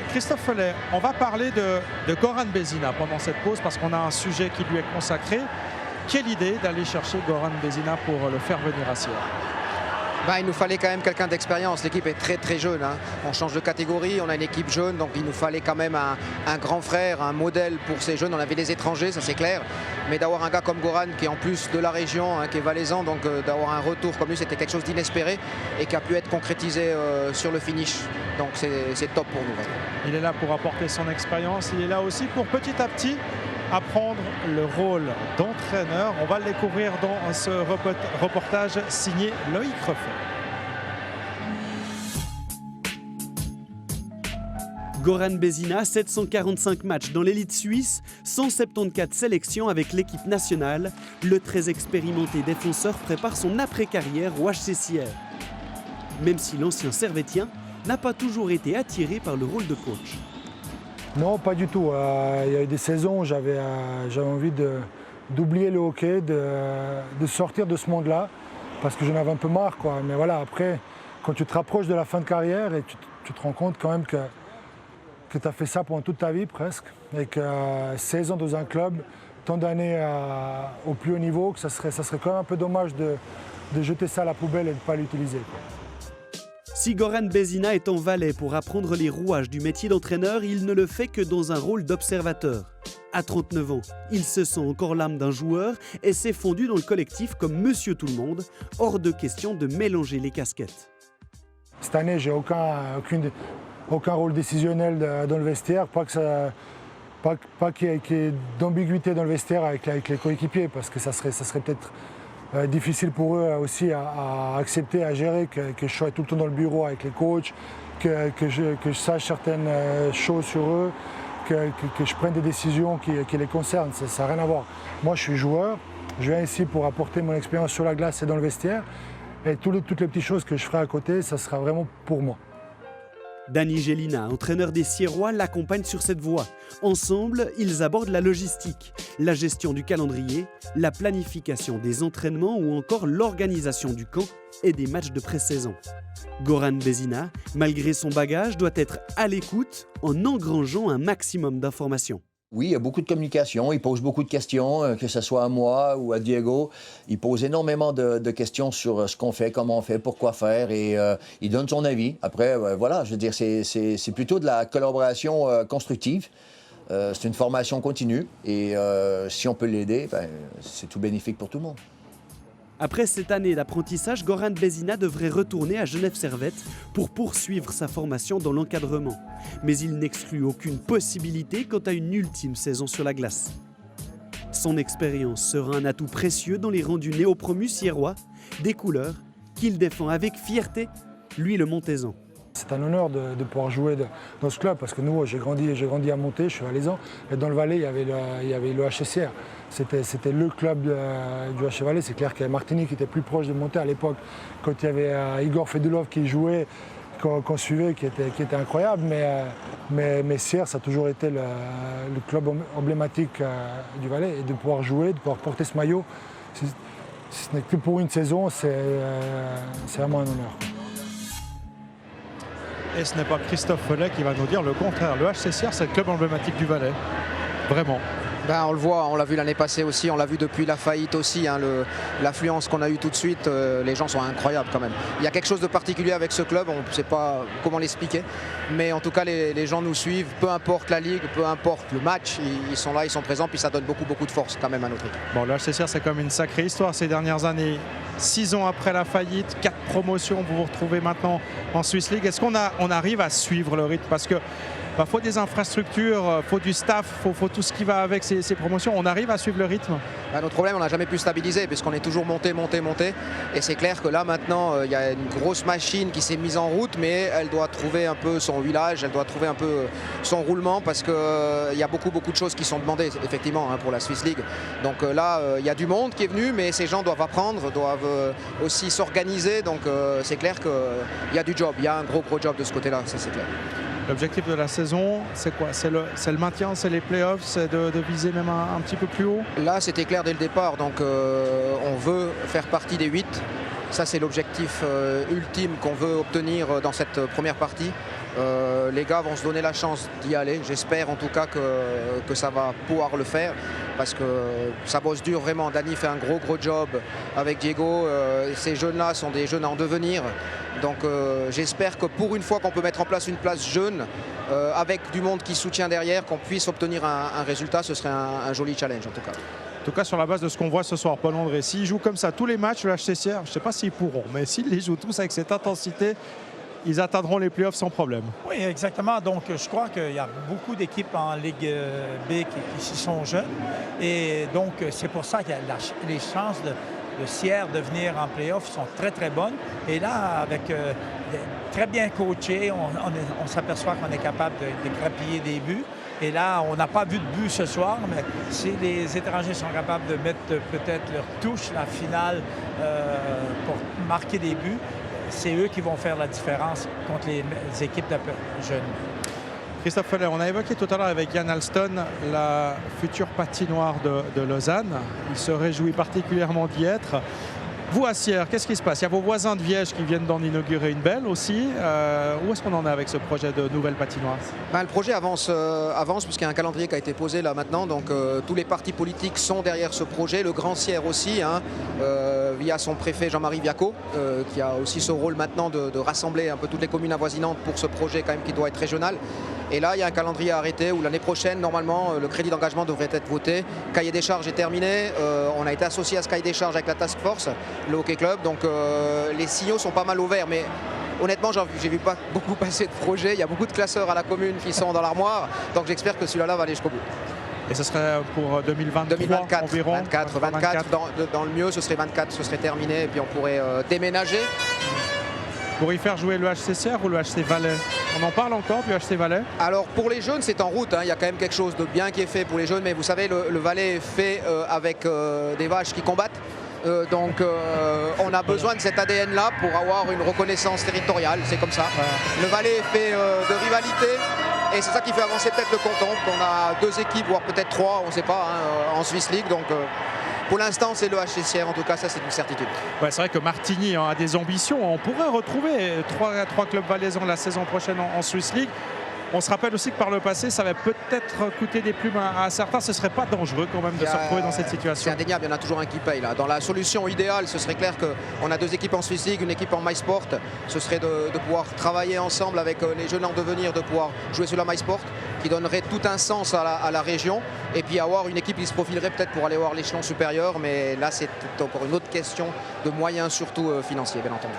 Christophe Follet, on va parler de Goran Bézina pendant cette pause parce qu'on a un sujet qui lui est consacré. Quelle idée d'aller chercher Goran Bézina pour le faire venir à Sierre? Il nous fallait quand même quelqu'un d'expérience. L'équipe est très très jeune. On change de catégorie, on a une équipe jeune, donc il nous fallait quand même un grand frère, un modèle pour ces jeunes. On avait des étrangers, ça c'est clair. Mais d'avoir un gars comme Goran qui est en plus de la région, qui est valaisan, donc d'avoir un retour comme lui, c'était quelque chose d'inespéré et qui a pu être concrétisé sur le finish. Donc c'est top pour nous. Il est là pour apporter son expérience. Il est là aussi pour petit à petit apprendre le rôle d'entraîneur. On va le découvrir dans ce reportage signé Loïc Refait. Goran Bézina, 745 matchs dans l'élite suisse, 174 sélections avec l'équipe nationale. Le très expérimenté défenseur prépare son après-carrière au HC Sierre. Même si l'ancien servétien n'a pas toujours été attiré par le rôle de coach. Non, pas du tout. Il y a eu des saisons où j'avais envie d'oublier le hockey, de sortir de ce monde-là, parce que j'en avais un peu marre, quoi. Mais voilà, après, quand tu te rapproches de la fin de carrière, et tu te rends compte quand même que tu as fait ça pendant toute ta vie presque, et que 16 ans dans un club, tant d'années au plus haut niveau, que ça serait quand même un peu dommage de jeter ça à la poubelle et de ne pas l'utiliser, quoi. Si Goran Bézina est en Valais pour apprendre les rouages du métier d'entraîneur, il ne le fait que dans un rôle d'observateur. À 39 ans, il se sent encore l'âme d'un joueur et s'est fondu dans le collectif comme Monsieur Tout-le-Monde. Hors de question de mélanger les casquettes. Cette année, j'ai aucun rôle décisionnel dans le vestiaire, pas qu'il y ait d'ambiguïté dans le vestiaire avec les coéquipiers, parce que ça serait peut-être difficile pour eux aussi à accepter, à gérer, que je sois tout le temps dans le bureau avec les coachs, que je sache certaines choses sur eux, que je prenne des décisions qui les concernent. Ça n'a rien à voir. Moi, je suis joueur, je viens ici pour apporter mon expérience sur la glace et dans le vestiaire, et toutes les petites choses que je ferai à côté, ça sera vraiment pour moi. Dany Gélina, entraîneur des Sierrois, l'accompagne sur cette voie. Ensemble, ils abordent la logistique, la gestion du calendrier, la planification des entraînements ou encore l'organisation du camp et des matchs de pré-saison. Goran Bézina, malgré son bagage, doit être à l'écoute en engrangeant un maximum d'informations. Oui, il y a beaucoup de communication, il pose beaucoup de questions, que ce soit à moi ou à Diego. Il pose énormément de questions sur ce qu'on fait, comment on fait, pourquoi faire, et il donne son avis. Après, voilà, je veux dire, c'est plutôt de la collaboration constructive. C'est une formation continue, et si on peut l'aider, c'est tout bénéfique pour tout le monde. Après cette année d'apprentissage, Goran Bézina devrait retourner à Genève Servette pour poursuivre sa formation dans l'encadrement. Mais il n'exclut aucune possibilité quant à une ultime saison sur la glace. Son expérience sera un atout précieux dans les rangs du néo-promu sierrois, des couleurs qu'il défend avec fierté, lui le Montaisan. C'est un honneur de pouvoir jouer dans ce club, parce que nous, j'ai grandi à Monté, je suis valaisan, et dans le Valais, il y avait le HC Sierre. C'était le club du HC Valais. C'est clair qu'il y avait Martigny qui était plus proche de Monté à l'époque, quand il y avait Igor Fedulov qui jouait, qu'on suivait, qui était incroyable. Mais Sierre, ça a toujours été le club emblématique du Valais, et de pouvoir jouer, de pouvoir porter ce maillot, si ce n'est que pour une saison, c'est vraiment un honneur. Et ce n'est pas Christophe Follet qui va nous dire le contraire. Le HC Sierre, c'est le club emblématique du Valais. Vraiment. On le voit, on l'a vu l'année passée aussi, on l'a vu depuis la faillite aussi, l'affluence qu'on a eue tout de suite, les gens sont incroyables quand même. Il y a quelque chose de particulier avec ce club, on ne sait pas comment l'expliquer, mais en tout cas les gens nous suivent, peu importe la ligue, peu importe le match, ils sont là, ils sont présents, puis ça donne beaucoup de force quand même à notre équipe. Bon, le HC Sierre, c'est comme une sacrée histoire ces dernières années. 6 ans après la faillite, 4 promotions, vous vous retrouvez maintenant en Swiss League. Est-ce qu'on arrive à suivre le rythme? Parce que faut des infrastructures, faut du staff, faut tout ce qui va avec ces promotions. On arrive à suivre le rythme? Notre problème, on n'a jamais pu stabiliser puisqu'on est toujours monté. Et c'est clair que là maintenant, il y a une grosse machine qui s'est mise en route, mais elle doit trouver un peu son huilage, elle doit trouver un peu son roulement, parce qu'il y a beaucoup de choses qui sont demandées effectivement pour la Swiss League. Donc là, il y a du monde qui est venu, mais ces gens doivent apprendre, doivent aussi s'organiser. Donc c'est clair qu'il y a du job, il y a un gros job de ce côté-là, ça c'est clair. L'objectif de la saison, c'est quoi? C'est le maintien, c'est les playoffs, c'est de viser même un petit peu plus haut? Là, c'était clair dès le départ, donc on veut faire partie des 8. Ça, c'est l'objectif ultime qu'on veut obtenir dans cette première partie. Les gars vont se donner la chance d'y aller. J'espère en tout cas que ça va pouvoir le faire parce que ça bosse dur vraiment. Dany fait un gros job avec Diego. Ces jeunes-là sont des jeunes en devenir. Donc j'espère que pour une fois qu'on peut mettre en place une place jeune avec du monde qui soutient derrière, qu'on puisse obtenir un résultat. Ce serait un joli challenge en tout cas. En tout cas, sur la base de ce qu'on voit ce soir, Paul André, s'ils jouent comme ça tous les matchs, le HCCR, je ne sais pas s'ils pourront, mais s'ils les jouent tous avec cette intensité, ils atteindront les playoffs sans problème. Oui, exactement. Donc, je crois qu'il y a beaucoup d'équipes en Ligue B qui sont jeunes. Et donc, c'est pour ça que les chances de Sierre de venir en playoffs sont très bonnes. Et là, avec très bien coaché, on s'aperçoit qu'on est capable de grappiller des buts. Et là, on n'a pas vu de but ce soir, mais si les étrangers sont capables de mettre peut-être leur touche, la finale, pour marquer des buts, c'est eux qui vont faire la différence contre les équipes de jeunes. Christophe Feller, on a évoqué tout à l'heure avec Yann Alston la future patinoire de Lausanne. Il se réjouit particulièrement d'y être. Vous, à Sierre, qu'est-ce qui se passe? Il y a vos voisins de Viège qui viennent d'en inaugurer une belle aussi. Où est-ce qu'on en est avec ce projet de nouvelle patinoire? Le projet avance puisqu'il y a un calendrier qui a été posé là maintenant. Donc tous les partis politiques sont derrière ce projet. Le Grand Sierre aussi, via son préfet Jean-Marie Viaco, qui a aussi ce rôle maintenant de rassembler un peu toutes les communes avoisinantes pour ce projet quand même qui doit être régional. Et là, il y a un calendrier arrêté où l'année prochaine, normalement, le crédit d'engagement devrait être voté. Cahier des charges est terminé. On a été associé à ce cahier des charges avec la Task Force, le Hockey Club. Donc les signaux sont pas mal au vert. Mais honnêtement, j'ai vu pas beaucoup passer de projets. Il y a beaucoup de classeurs à la commune qui sont dans l'armoire. Donc j'espère que celui-là va aller jusqu'au bout. Et ce serait pour 2024 environ 24. Dans le mieux, ce serait 24, ce serait terminé. Et puis on pourrait déménager. Pour y faire jouer le HCCR ou le HC Valais? On en parle encore du HC Valais? Alors pour les jeunes, c'est en route. Il y a quand même quelque chose de bien qui est fait pour les jeunes. Mais vous savez, le Valais est fait avec des vaches qui combattent. Donc on a besoin de cet ADN-là pour avoir une reconnaissance territoriale. C'est comme ça. Voilà. Le Valais est fait de rivalité. Et c'est ça qui fait avancer peut-être le canton. On a 2 équipes, voire peut-être 3, on ne sait pas, en Swiss League. Donc pour l'instant, c'est le HCCR. En tout cas, ça, c'est une certitude. Ouais, c'est vrai que Martigny a des ambitions. On pourrait retrouver 3 clubs valaisans la saison prochaine en Swiss League. On se rappelle aussi que par le passé, ça va peut-être coûter des plumes à certains. Ce ne serait pas dangereux quand même de se retrouver dans cette situation. C'est indéniable, il y en a toujours un qui paye. Là. Dans la solution idéale, ce serait clair qu'on a 2 équipes en Swiss League, une équipe en MySport. Ce serait de pouvoir travailler ensemble avec les jeunes en devenir, de pouvoir jouer sur la MySport, qui donnerait tout un sens à la région. Et puis avoir une équipe qui se profilerait peut-être pour aller voir l'échelon supérieur. Mais là, c'est encore une autre question de moyens, surtout financiers, bien entendu.